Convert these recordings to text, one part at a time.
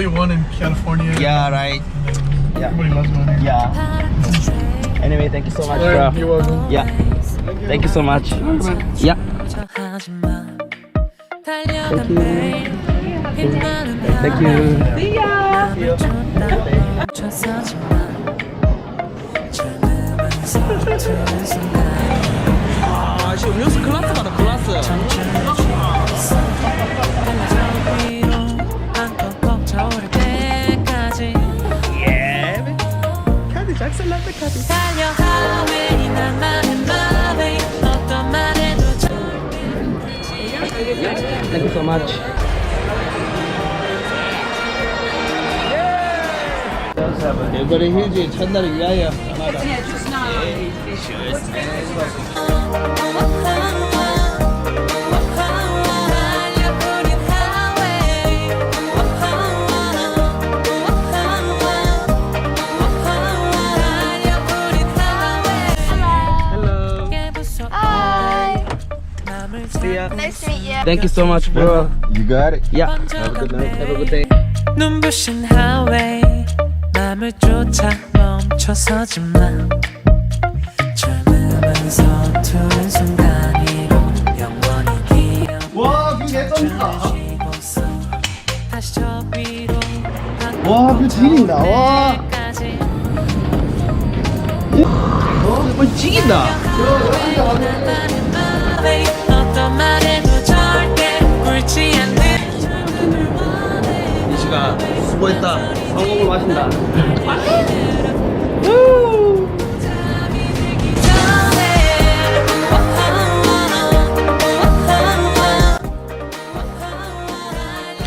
One in California. Yeah, right. Yeah. Everybody loves money. Yeah. Anyway, thank you so much, bro. You're welcome. Yeah. Thank you so much. Yeah. Thank you. Thank you. See ya. 아, 지금 음료수 클라스 가다 클라스. 카드 잭슨 라떼 카드. Thank you so much. 일본의 휴지 첫날을 위하여. Nice to meet you. Thank you so much, bro. You got it. Yeah. Have a good night. Have a good day. 눈부신 하웨이 맘을 쫓아 멈춰서지만 젊으면 서투른 순간이로 영원히 기억 와, 뷰 개쩐다. 다시 저 위로 와, 뷰 지린다. 와. 지긴다. 어떤 말에도 절대 울지 않는 이시가 수고했다. 성공을 마신다.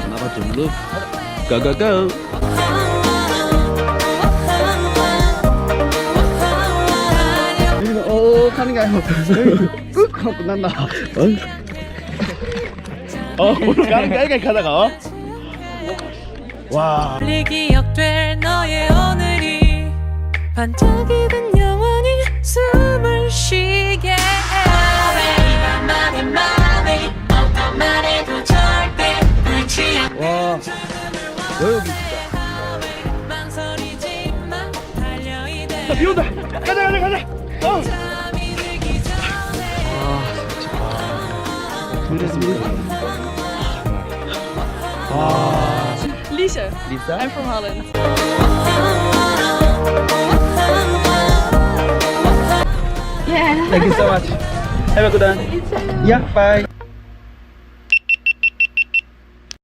나가 좀 룩. 고고고. 오, 가는 게 아니고 끄 하고 끝난다. 오늘 가는 게 아니까 가다가. 와. 멀리 기억될 너의 오늘이 반짝이던 영원히 숨을 쉬게 맘에 맘에 어떤 말에도 절대 울지 않는 와. 왜 여기 망설이지 마 달려이대 비 온다. 가자. 잠이 들기 전에 Lisa. 리사? I'm from Holland. Thank you so much. Have a good one. Yeah, bye.